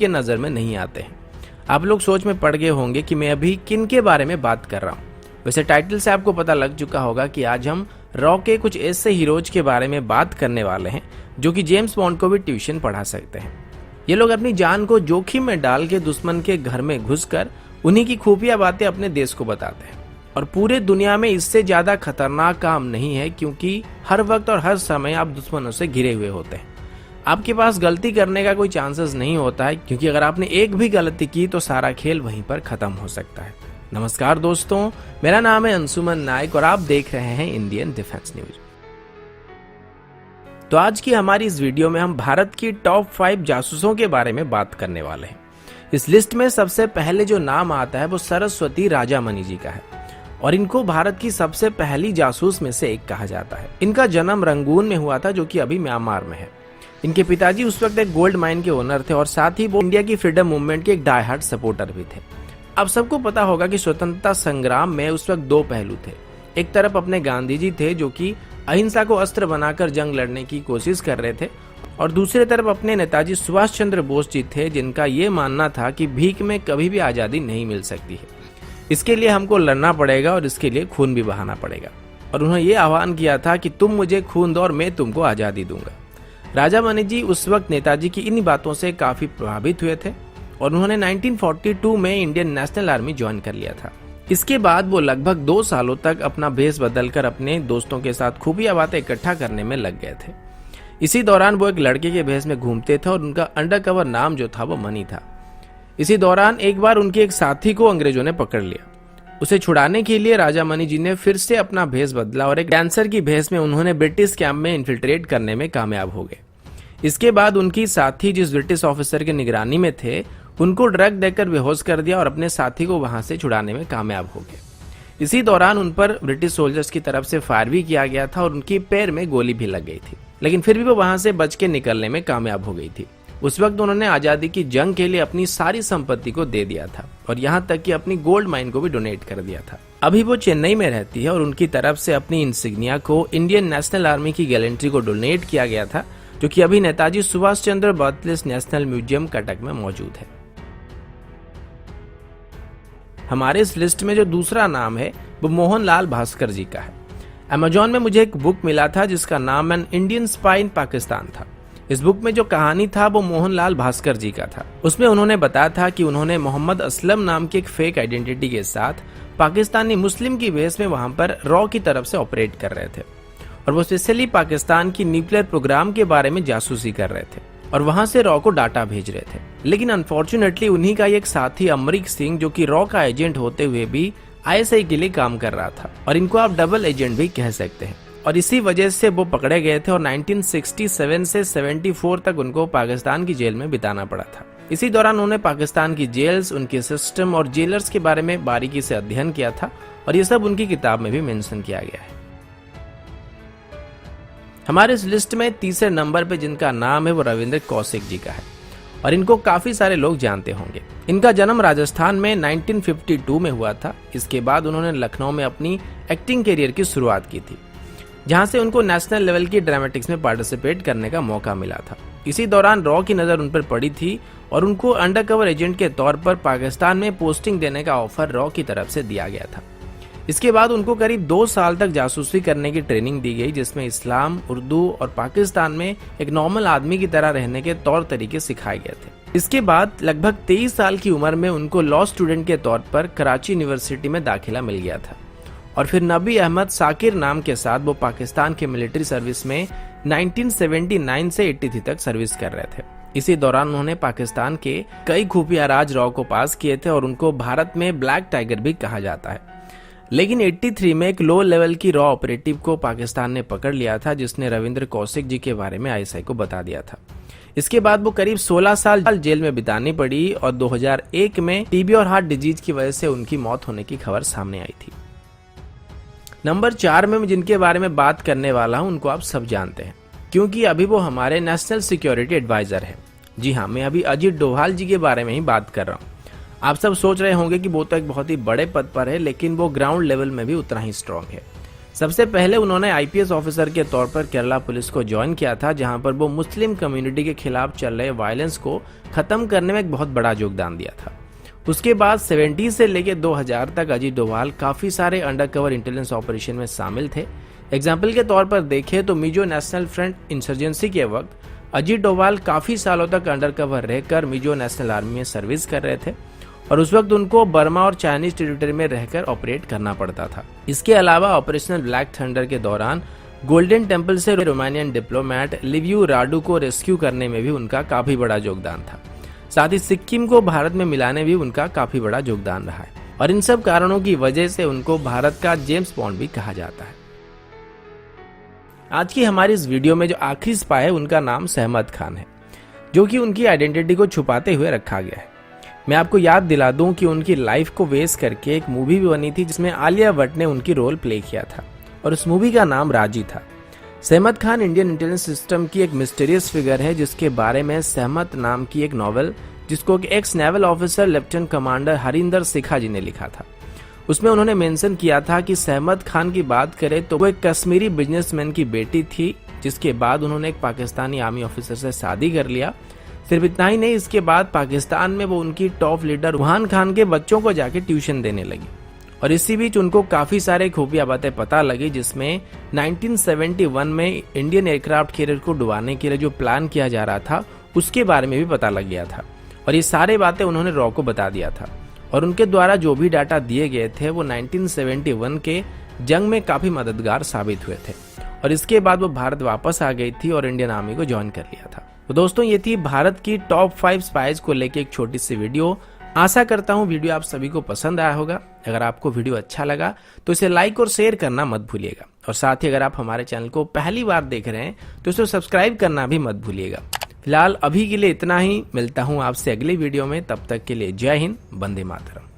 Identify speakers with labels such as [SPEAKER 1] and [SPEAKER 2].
[SPEAKER 1] के नज़र में नहीं आते हैं। आप लोग सोच में पड़ गए होंगे कि मैं अभी किन के बारे में बात कर रहा हूँ। वैसे टाइटल से आपको पता लग चुका होगा कि आज हम रॉ के कुछ ऐसे हीरोज के बारे में बात करने वाले हैं जो कि जेम्स बॉन्ड को भी ट्यूशन पढ़ा सकते हैं। ये लोग अपनी जान को जोखिम में डाल के दुश्मन के घर में घुसकर उन्हीं की खुफिया बातें अपने देश को बताते हैं। और पूरे दुनिया में इससे ज्यादा खतरनाक काम नहीं है, क्योंकि हर वक्त और हर समय आप दुश्मनों से घिरे हुए होते हैं। आपके पास गलती करने का कोई चांसेस नहीं होता है, क्योंकि अगर आपने एक भी गलती की तो सारा खेल वहीं पर खत्म हो सकता है। नमस्कार दोस्तों, मेरा नाम है अंशुमन नायक और आप देख रहे हैं इंडियन डिफेंस न्यूज। तो आज की हमारी इस वीडियो में हम भारत की टॉप 5 जासूसों के बारे में बात करने वाले हैं। इस लिस्ट में सबसे पहले जो नाम आता है वो सरस्वती राजामणि जी का है और इनको भारत की सबसे पहली जासूस में से एक कहा जाता है। इनका जन्म रंगून में हुआ था, जो कि अभी म्यांमार में है। इनके पिताजी उस वक्त एक गोल्ड माइन के ओनर थे और साथ ही वो इंडिया की फ्रीडम मूवमेंट के एक डाई हार्ड सपोर्टर भी थे। अब सबको पता होगा कि स्वतंत्रता संग्राम में उस वक्त दो पहलू थे। एक तरफ अपने गांधी जी थे जो कि अहिंसा को अस्त्र बनाकर जंग लड़ने की कोशिश कर रहे थे, और दूसरी तरफ अपने नेताजी सुभाष चंद्र बोस जी थे जिनका ये मानना था कि भीख में कभी भी आज़ादी नहीं मिल सकती है, इसके लिए हमको लड़ना पड़ेगा और इसके लिए खून भी बहाना पड़ेगा। और उन्होंने ये आह्वान किया था कि तुम मुझे खून दो और मैं तुमको आज़ादी दूंगा। राजामणि जी उस वक्त नेताजी की इन्हीं बातों से काफ़ी प्रभावित हुए थे और उन्होंने 1942 में इंडियन नेशनल आर्मी ज्वाइन कर लिया था। इसके बाद वो लगभग 2 सालों तक अपना भेष बदलकर अपने दोस्तों के साथ खुफिया बातें इकट्ठा करने में लग गए थे। इसी दौरान वो एक लड़के के भेष में घूमते थे और उनका अंडरकवर नाम जो था वो मनी था। इसी दौरान एक बार उनके एक साथी को अंग्रेजों ने पकड़ लिया। उसे छुड़ाने के लिए राजामणि जी ने फिर से अपना भेष बदला और एक डांसर की भेष में उन्होंने ब्रिटिश कैंप में इन्फिल्ट्रेट करने में कामयाब हो गए। इसके बाद उनकी साथी जिस ब्रिटिश ऑफिसर की निगरानी में थे उनको ड्रग देकर बेहोश कर दिया और अपने साथी को वहां से छुड़ाने में कामयाब हो गए। इसी दौरान उन पर ब्रिटिश सोल्जर्स की तरफ से फायर भी किया गया था और उनकी पैर में गोली भी लग गई थी, लेकिन फिर भी वो वहां से बच के निकलने में कामयाब हो गई थी। उस वक्त उन्होंने आज़ादी की जंग के लिए अपनी सारी संपत्ति को दे दिया था और यहाँ तक कि अपनी गोल्ड माइन को भी डोनेट कर दिया था। अभी वो चेन्नई में रहती है और उनकी तरफ से अपनी इंसिग्निया को इंडियन नेशनल आर्मी की गैलेंट्री को डोनेट किया गया था, जो कि अभी Netaji Subhash Chandra birthplace national museum Cuttack में मौजूद है। हमारे इस लिस्ट में जो दूसरा नाम है वो मोहनलाल भास्कर जी का है। अमेजॉन में मुझे एक बुक मिला था जिसका नाम एन इंडियन स्पाई इन पाकिस्तान था। इस बुक में जो कहानी था वो मोहनलाल भास्कर जी का था। उसमें उन्होंने बताया था कि उन्होंने मोहम्मद असलम नाम की एक फेक आइडेंटिटी के साथ पाकिस्तानी मुस्लिम की भेष में वहां पर रॉ की तरफ से ऑपरेट कर रहे थे और वो स्पेशली पाकिस्तान की न्यूक्लियर प्रोग्राम के बारे में जासूसी कर रहे थे और वहां से रॉ को डाटा भेज रहे थे। लेकिन अनफॉर्चुनेटली उन्हीं का एक साथी अमरीक सिंह, जो कि रॉ का एजेंट होते हुए भी आईएसआई के लिए काम कर रहा था और इनको आप डबल एजेंट भी कह सकते हैं, और इसी वजह से वो पकड़े गए थे और 1967 से 74 तक उनको पाकिस्तान की जेल में बिताना पड़ा था। इसी दौरान उन्होंने पाकिस्तान की जेल्स, उनके सिस्टम और जेलर्स के बारे में बारीकी से अध्ययन किया था और ये सब उनकी किताब में भी मेंशन किया गया है। हमारे इस लिस्ट में तीसरे नंबर पे जिनका नाम है वो रविंद्र कौशिक जी का है और इनको काफी सारे लोग जानते होंगे। इनका जन्म राजस्थान में 1952 में हुआ था। इसके बाद उन्होंने लखनऊ में अपनी एक्टिंग करियर की शुरुआत की थी, जहां से उनको नेशनल लेवल की ड्रामेटिक्स में पार्टिसिपेट करने का मौका मिला था। इसी दौरान रॉ की नज़र उन पर पड़ी थी और उनको अंडरकवर एजेंट के तौर पर पाकिस्तान में पोस्टिंग देने का ऑफर रॉ की तरफ से दिया गया था। इसके बाद उनको करीब 2 साल तक जासूसी करने की ट्रेनिंग दी गई, जिसमें इस्लाम, उर्दू और पाकिस्तान में एक नॉर्मल आदमी की तरह रहने के तौर तरीके सिखाए गए थे। इसके बाद लगभग 23 साल की उम्र में उनको लॉ स्टूडेंट के तौर पर कराची यूनिवर्सिटी में दाखिला मिल गया था और फिर नबी अहमद साकिर नाम के साथ वो पाकिस्तान के मिलिट्री सर्विस में 1979 से 83 तक सर्विस कर रहे थे। इसी दौरान उन्होंने पाकिस्तान के कई खुफिया राज रॉ को पास किए थे और उनको भारत में ब्लैक टाइगर भी कहा जाता है। लेकिन 83 में एक लो लेवल की रॉ ऑपरेटिव को पाकिस्तान ने पकड़ लिया था, जिसने रविंद्र कौशिक जी के बारे में आईएसआई को बता दिया था। इसके बाद वो करीब 16 साल जेल में बितानी पड़ी और 2001 में टीबी और हार्ट डिजीज की वजह से उनकी मौत होने की खबर सामने आई थी। नंबर 4 में मैं जिनके बारे में बात करने वाला हूं उनको आप सब जानते हैं, क्योंकि अभी वो हमारे नेशनल सिक्योरिटी एडवाइजर है। जी हाँ, मैं अभी अजीत डोभाल जी के बारे में ही बात कर रहा हूँ। आप सब सोच रहे होंगे कि वो तो एक बहुत ही बड़े पद पर है, लेकिन वो ग्राउंड लेवल में भी उतना ही स्ट्रांग है, सबसे पहले उन्होंने आईपीएस ऑफिसर के तौर पर केरला पुलिस को ज्वाइन किया था, जहां पर वो मुस्लिम कम्युनिटी के खिलाफ चल रहे वायलेंस को खत्म करने में एक बहुत बड़ा योगदान दिया था। उसके बाद 70 से लेकर 2000 तक अजीत डोभाल काफी सारे अंडरकवर इंटेलिजेंस ऑपरेशन में शामिल थे। एग्जाम्पल के तौर पर देखें तो मिजो नेशनल फ्रंट इंसर्जेंसी के वक्त अजीत डोभाल काफी सालों तक अंडरकवर रहकर मिजो नेशनल आर्मी में सर्विस कर रहे थे और उस वक्त उनको बर्मा और चाइनीज टेरिटरी में रहकर ऑपरेट करना पड़ता था। इसके अलावा ऑपरेशनल ब्लैक थंडर के दौरान गोल्डन टेम्पल से रोमानियन डिप्लोमेट लिवियू राडू को रेस्क्यू करने में भी उनका काफी बड़ा योगदान था। साथ ही सिक्किम को भारत में मिलाने भी उनका काफी बड़ा योगदान रहा है और इन सब कारणों की वजह से उनको भारत का जेम्स बॉन्ड भी कहा जाता है। आज की हमारी इस वीडियो में जो आखिरी स्पाई है उनका नाम सहमत खान है, जो कि उनकी आइडेंटिटी को छुपाते हुए रखा गया है। मैं आपको याद दिला दूं कि उनकी लाइफ को बेस करके एक मूवी भी बनी थी जिसमें आलिया भट्ट ने उनकी रोल प्ले किया था और उस मूवी का नाम राजी था। सहमत खान इंडियन इंटेलिजेंस सिस्टम की एक मिस्टीरियस फिगर है जिसके बारे में सहमत नाम की एक नॉवेल, जिसको ex naval officer lieutenant commander Harinder Shikha ji ने लिखा था, उसमें उन्होंने मेंशन किया था कि सहमत खान की बात करें तो वो एक कश्मीरी बिजनेसमैन की बेटी थी, जिसके बाद उन्होंने एक पाकिस्तानी आर्मी ऑफिसर से शादी कर लिया। सिर्फ इतना ही नहीं, इसके बाद पाकिस्तान में वो उनकी टॉप लीडर रुहान खान के बच्चों को जाके ट्यूशन देने लगी और इसी बीच उनको काफी सारे खुफिया बातें पता लगी, जिसमें 1971 में इंडियन एयरक्राफ्ट कैरियर को डुबाने के लिए जो प्लान किया जा रहा था उसके बारे में भी पता लग गया था और ये सारे बातें उन्होंने रॉ को बता दिया था और उनके द्वारा जो भी डाटा दिए गए थे वो 1971 के जंग में काफी मददगार साबित हुए थे और इसके बाद वो भारत वापस आ गई थी और इंडियन आर्मी को ज्वाइन कर लिया था। तो दोस्तों, ये थी भारत की टॉप 5 स्पाइज को लेके एक छोटी सी वीडियो। आशा करता हूँ वीडियो आप सभी को पसंद आया होगा। अगर आपको वीडियो अच्छा लगा तो इसे लाइक और शेयर करना मत भूलिएगा और साथ ही अगर आप हमारे चैनल को पहली बार देख रहे हैं तो इसे सब्सक्राइब करना भी मत भूलिएगा। फिलहाल अभी के लिए इतना ही, मिलता हूँ आपसे अगली वीडियो में। तब तक के लिए जय हिंद, वंदे मातरम।